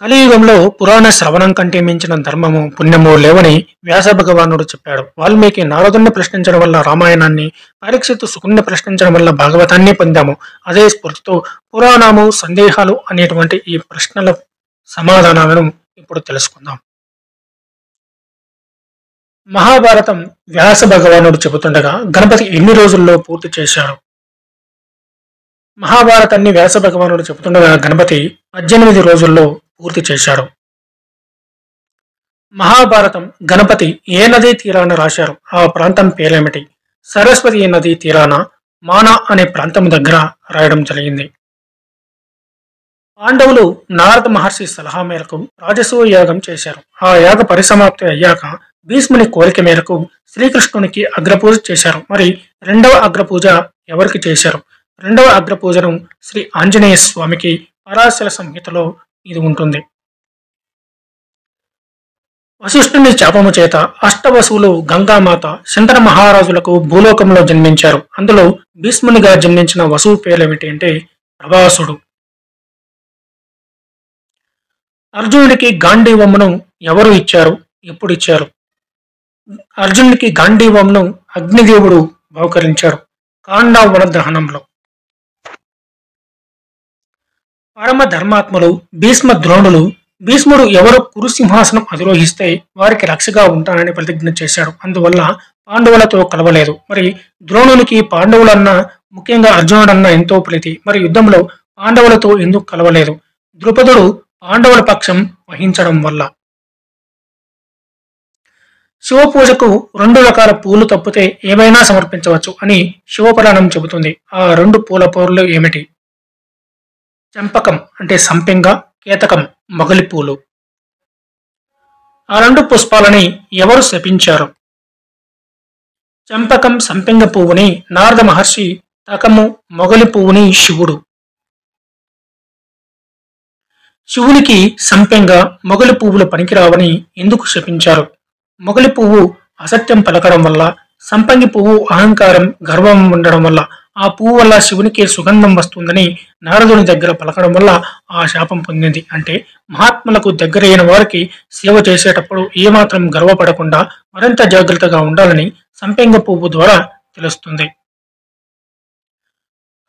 కలియుగంలో పురాణ శ్రవణం కంటే మించిన ధర్మము, పుణ్యము లేవని వ్యాస భగవానుడు చెప్పాడు. వాల్మీకి నారదుణ్ణి ప్రశ్నించడం వల్ల రామాయణాన్ని, పరీక్షిత్తు శుకుణ్ణి ప్రశ్నించడం వల్ల భాగవతాన్ని పొందాము. అదే స్ఫూర్తితో పురాణము, సందేహాలు అనేటువంటి ఈ ప్రశ్నల సమాధానాలను ఇప్పుడు తెలుసుకుందాం. మహాభారతం వ్యాస భగవానుడు చెబుతుండగా గణపతి ఎన్ని రోజుల్లో పూర్తి చేశాడు? మహాభారతాన్ని వ్యాస భగవానుడు చెబుతుండగా గణపతి 18 రోజుల్లో పూర్తి చేశాడు. మహాభారతం గణపతి ఏ నదీ తీరాన రాశారు? ఆ ప్రాంతం పేరేమిటి? సరస్వతి నదీ తీరాన మానా అనే ప్రాంతం దగ్గర రాయడం జరిగింది. పాండవులు నారద మహర్షి సలహా మేరకు రాజసూయ యాగం చేశారు. ఆ యాగ పరిసమాప్తి అయ్యాక భీష్ముని కోరిక మేరకు శ్రీకృష్ణునికి అగ్రపూజ చేశారు. మరి రెండవ అగ్రపూజ ఎవరికి చేశారు? రెండవ అగ్రపూజను శ్రీ ఆంజనేయ స్వామికి పరాశర సంహితలో ఇది ఉంటుంది. వశిష్ఠుని శాపము చేత అష్టవసువులు గంగామాత, శంతన మహారాజులకు భూలోకంలో జన్మించారు. అందులో భీష్మునిగా జన్మించిన వసువు పేరేమిటి అంటే ప్రభాసుడు. అర్జునుడికి గాంధీవమును ఎవరు ఇచ్చారు? ఎప్పుడు ఇచ్చారు? అర్జునుడికి గాంధీవమును అగ్నిదేవుడు బహుకరించాడు కాండావన దహనంలో. పరమ ధర్మాత్ములు భీష్మ ద్రోణులు. భీష్ముడు ఎవరు కురుసింహాసనం అధిరోహిస్తే వారికి రక్షగా ఉంటానని ప్రతిజ్ఞ చేశాడు. అందువల్ల పాండవులతో కలవలేదు. మరి ద్రోణునికి పాండవులన్నా, ముఖ్యంగా అర్జునుడన్నా ఎంతో ప్రీతి. మరి యుద్ధంలో పాండవులతో ఎందుకు కలవలేదు? ద్రుపదుడు పాండవుల పక్షం వహించడం వల్ల. శివపూజకు 2 రకాల పూలు తప్పితే ఏవైనా సమర్పించవచ్చు అని శివపురాణం చెబుతుంది. ఆ 2 పూల పూలు ఏమిటి? చంపకం అంటే సంపెంగ, కేతకం మొగలి పూలు. ఆ 2 పుష్పాలని ఎవరు శపించారు? చంపకం, సంపెంగ పువ్వుని నారద మహర్షి, తకము, మొగలి పువ్వుని శివుడు. శివునికి సంపెంగ, మొగలి పువ్వులు పనికిరావని ఎందుకు శపించారు? మొగలి పువ్వు అసత్యం పలకడం వల్ల, సంపంగి పువ్వు అహంకారం, గర్వం ఉండడం వల్ల, ఆ పువ్వు వల్ల శివునికి సుగంధం వస్తుందని నారదుని దగ్గర పలకడం వల్ల ఆ శాపం పొందింది. అంటే మహాత్ములకు దగ్గరైన వారికి సేవ చేసేటప్పుడు ఏమాత్రం గర్వపడకుండా మరింత జాగ్రత్తగా ఉండాలని సంపెంగ పువ్వు ద్వారా తెలుస్తుంది.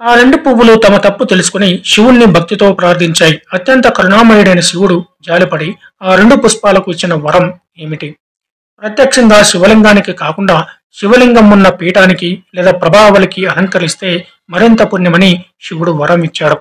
ఆ 2 పువ్వులు తమ తప్పు తెలుసుకుని శివుణ్ణి భక్తితో ప్రార్థించాయి. అత్యంత కరుణామయుడైన శివుడు జాలిపడి ఆ 2 పుష్పాలకు ఇచ్చిన వరం ఏమిటి? ప్రత్యక్షంగా శివలింగానికి కాకుండా శివలింగం ఉన్న పీఠానికి లేదా ప్రభావలికి అలంకరిస్తే మరింత పుణ్యమని శివుడు వరం ఇచ్చాడు.